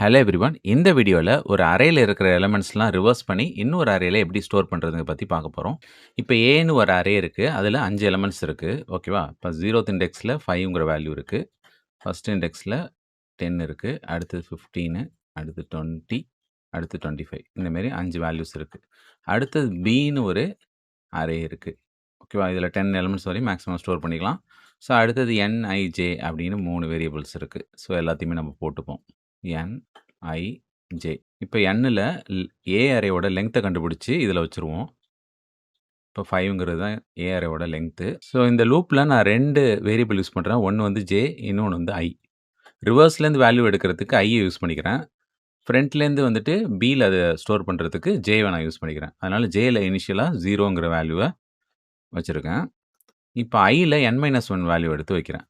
Hello everyone. இந்த வீடியோல ஒரு அரேல இருக்கிற எலிமெண்ட்ஸ்லாம் ரிவர்ஸ் பண்ணி இன்னொரு அரேல எப்படி ஸ்டோர் பண்றதுங்க பத்தி பார்க்க போறோம். இப்ப ஏன்னு ஒரு அரே இருக்கு. அதுல 5 எலிமெண்ட்ஸ் இருக்கு. ஓகேவா? இப்ப 0த் இண்டெக்ஸ்ல 5ங்கிற வேல்யூ இருக்கு. ஃபர்ஸ்ட் இண்டெக்ஸ்ல 10 இருக்கு. அடுத்தது 15, அடுத்து 20, அடுத்து 25. இந்த மாரி 5 வேல்யூஸ் இருக்கு. அடுத்தது பின்னு ஒரு அரே இருக்கு. ஓகேவா? இதுல 10 எலிமெண்ட்ஸ் வரையும் மேக்ஸிமம் ஸ்டோர் பண்ணிக்கலாம். ஸோ அடுத்தது n, i, j அப்படின்னு 3 வேரியபிள்ஸ் இருக்கு. ஸோ எல்லாத்தையுமே நம்ம போட்டுப்போம். n, i, j. இப்ப nல A அரேயோட லெங்த்த கண்டுபிடிச்சு இதுல வச்சுருவோம். இப்ப 5ங்கிறது தான் A அரேயோட லெங்த்து. ஸோ இந்த லூப்ல நான் 2 வேரியபிள் யூஸ் பண்றேன். ஒண்ணு வந்து j, இன்னொன்னு வந்து i. ரிவர்ஸ்லேருந்து வேல்யூ எடுக்கிறதுக்கு i யூஸ் பண்ணிக்கிறேன். ஃப்ரண்ட்லேருந்து வந்துட்டு bல அத ஸ்டோர் பண்றதுக்கு jவ நான் யூஸ் பண்ணிக்கிறேன். அதனால jல இனிஷியலா 0ங்கிற வேல்யூவ வச்சிருக்கேன். இப்ப iல n-1 வேல்யூ எடுத்து வைக்கிறேன்.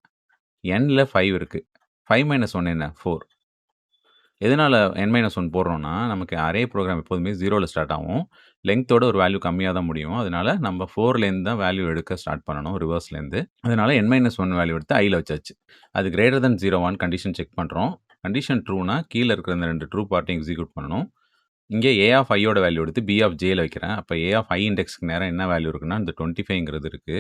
nல 5 இருக்கு. 5 - 1 என்ன? 4. எதனால n-1 போடுறோம்னா, நமக்கு அரே ப்ரோகிராம் எப்போதுமே 0ல ஸ்டார்ட் ஆகும். லெங்த்தோட ஒரு வேல்யூ கம்மியா தான் முடியும். அதனால நம்ம 4லேருந்து தான் வேல்யூ எடுக்க ஸ்டார்ட் பண்ணணும் ரிவர்ஸ்லேருந்து. அதனால n-1 வேல்யூ எடுத்து iல வச்சாச்சு. அது கிரேட்டர் தென் 0 கண்டிஷன் செக் பண்றோம். கண்டிஷன் ட்ரூனா கீழ இருக்கிற இந்த 2 ட்ரூ பார்ட்டையும் எக்ஸிக்யூட் பண்ணணும். இங்கே a ஆஃப் iயோட வேல்யூ எடுத்து b ஆஃப் jல வைக்கிறேன். அப்ப a ஆஃப் i இண்டெக்ஸ்க்கு நேரா என்ன வேல்யூ இருக்குன்னா, இந்த 25ங்கிறது இருக்கு.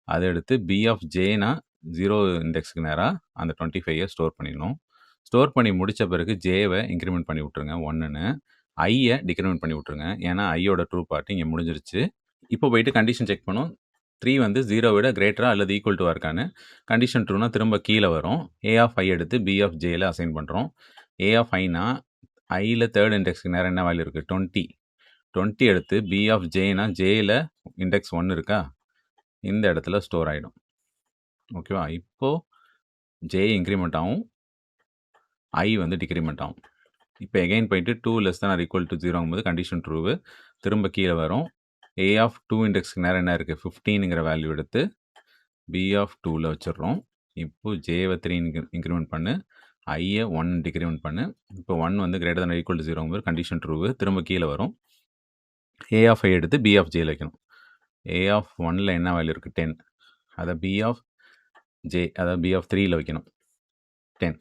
அத எடுத்து b ஆஃப் jனா 0 இண்டெக்ஸ்க்கு நேரா அந்த 25 ஸ்டோர் பண்ணிடணும். ஸ்டோர் பண்ணி முடிச்ச பிறகு jவ இன்கிரிமெண்ட் பண்ணி விட்டுருங்க 1ன்னு. iய டிக்ரிமெண்ட் பண்ணி விட்டுருங்க. ஏன்னா iயோட ட்ரூ பார்ட் இங்க முடிஞ்சிருச்சு. இப்போ போயிட்டு கண்டிஷன் செக் பண்ணும். 3 வந்து 0 விட கிரேட்டரா அல்லது ஈக்குவல் டூவா இருக்கான்னு. கண்டிஷன் ட்ரூனா திரும்ப கீழ வரும். a ஆஃப் i எடுத்து b ஆஃப் jல அசைன் பண்றோம். a ஆஃப் iனா iல 3rd இண்டெக்ஸ்க்கு நேரா என்ன வேல்யூ இருக்கு? 20. 20 எடுத்து b ஆஃப் jனா jல இண்டெக்ஸ் 1 இருக்கா? இந்த இடத்துல ஸ்டோர் ஆயிடும். ஓகேவா? இப்போ j இன்கிரிமெண்ட் ஆகும். i வந்து டிக்ரிமெண்ட் ஆகும். இப்போ எகைன் போயிட்டு 2 less than or equal to 0ங்கும்போது கண்டிஷன் ட்ரூவு. திரும்ப கீழ வரும். a ஆஃப் 2 இண்டெக்ஸ்க்கு நேரா என்ன இருக்கு? 15ங்கிற வேல்யூ எடுத்து b ஆஃப் 2ல வச்சிடுறோம். இப்போ jவ 3 இன்கிரிமெண்ட் பண்ணு. iய 1 டிக்ரிமெண்ட் பண்ணு. இப்போ 1 வந்து greater than or equal to 0ங்கும்போது கண்டிஷன் ட்ரூவு. திரும்ப கீழ வரும். a ஆஃப் i எடுத்து b ஆஃப் jல வைக்கணும். a ஆஃப் 1ல என்ன வேல்யூ இருக்கு? 10. அத b ஆஃப் j அதாவது b ஆஃப் 3ல வைக்கணும். 10.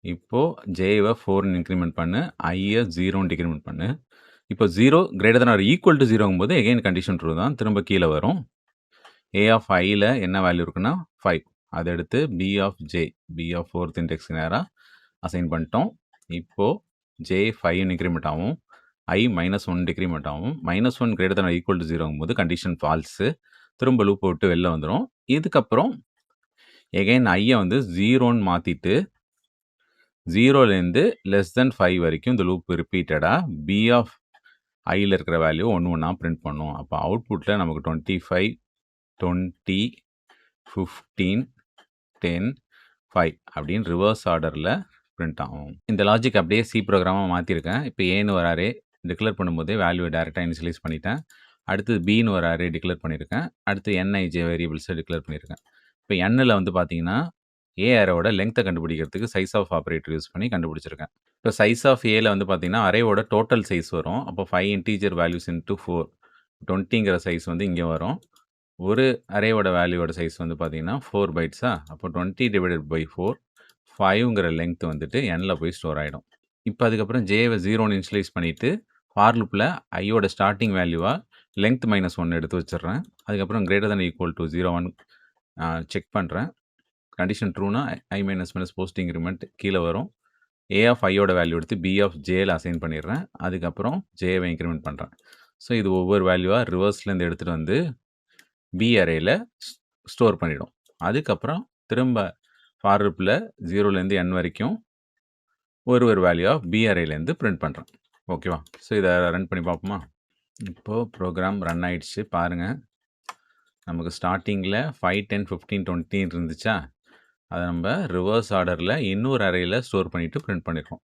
இப்போ jவ 4ன்னு இன்கிரிமெண்ட் பண்ணு. iய 0ன்னு டிக்ரிமெண்ட் பண்ணு. இப்போ 0 greater than or equal to 0ங்கும்போது எகைன் கண்டிஷன் ட்ரூ தான். திரும்ப கீழ வரும். a ஆஃப் iல என்ன வேல்யூ இருக்குன்னா 5. அத எடுத்து b of j, b of 4th இண்டெக்ஸ்க்கு நேரா அசைன் பண்ணிட்டோம். இப்போ j 5ன்னு இன்கிரிமெண்ட் ஆகும். i -1 டிக்ரிமெண்ட் ஆகும். -1 greater than or equal to 0ங்கும்போது கண்டிஷன் ஃபால்ஸு. திரும்ப லூப்ப விட்டு வெளில வந்துரும். இதுக்கப்புறம் எகைன் iய வந்து 0ன்னு மாத்திட்டு 0லேருந்து லெஸ் தென் 5 வரைக்கும் இந்த லூப் ரிப்பீட்டடா b ஆஃப் iல இருக்கிற வேல்யூ ஒண்ணா பிரிண்ட் பண்ணும். அப்ப அவுட்புட்ல நமக்கு 25, 20, 15, 10, 5 அப்படின்னு ரிவர்ஸ் ஆர்டர்ல பிரிண்ட் ஆகும். இந்த லாஜிக் அப்படியே சி ப்ரோகிராமா மாத்திருக்கேன். இப்போ ஏன்னு ஒரு அரே டிக்ளேர் பண்ணும்போதே வேல்யூ டைரக்டா இனிஷியலைஸ் பண்ணிட்டேன். அடுத்தது பின்னு ஒரு அரே டிக்ளேர் பண்ணியிருக்கேன். அடுத்து n-i-j வேரியபிள்ஸை டிக்ளேர் பண்ணியிருக்கேன். இப்போ nல வந்து பார்த்தீங்கன்னா ஏ அரேவோட லெங்த்தை கண்டுபிடிக்கிறதுக்கு சைஸ் ஆஃப் ஆப்பரேட்டர் யூஸ் பண்ணி கண்டுபிடிச்சிருக்கேன். இப்போ சைஸ் ஆஃப் ஏல வந்து பார்த்தீங்கன்னா அரேவோட டோட்டல் சைஸ் வரும். அப்போ 5 இன்டீஜர் வேல்யூஸ் இன்ட்டு 4 20ங்கிற சைஸ் வந்து இங்கே வரும். ஒரு அரேவோட வேல்யூவோட சைஸ் வந்து பார்த்தீங்கன்னா 4 பைட்ஸா? அப்போ 20 டிவைடட் பை 4 5ங்கிற லெங்த் வந்துட்டு nல போய் ஸ்டோர் ஆகிடும். இப்போ அதுக்கப்புறம் jவை 0ன்னு இனிஷியலைஸ் பண்ணிவிட்டு ஃபார் லூப்பில் ஐயோட ஸ்டார்டிங் வேல்யூவாக லெங்த் -1 எடுத்து வச்சிடுறேன். அதுக்கப்புறம் greater then equal to 0 check பண்ணுறேன். கண்டிஷன் ட்ரூனா i - போஸ்ட் இன்க்ரிமெண்ட் கீழே வரும். a ஆஃப் iயோட வேல்யூ எடுத்து b ஆஃப் jல அசைன் பண்ணிடுறேன். அதுக்கப்புறம் jவை இன்க்ரிமெண்ட் பண்ணுறேன். ஸோ இது ஒவ்வொரு வேல்யூவாக ரிவர்ஸ்லேருந்து எடுத்துகிட்டு வந்து b அரேல ஸ்டோர் பண்ணிடும். அதுக்கப்புறம் திரும்ப ஃபார் லூப்பில் 0லேருந்து n வரைக்கும் ஒரு வேல்யூ b அரேலேருந்து பிரிண்ட் பண்ணுறேன். ஓகேவா? ஸோ இதை ரன் பண்ணி பார்ப்போமா? இப்போது ப்ரோக்ராம் ரன் ஆயிடுச்சு பாருங்கள். நமக்கு ஸ்டார்டிங்கில் 5, 10, 15, 20 இருந்துச்சா? அதை நம்ம ரிவர்ஸ் ஆர்டரில் இன்னொரு அரேயில் ஸ்டோர் பண்ணிவிட்டு பிரிண்ட் பண்ணிடுறோம்.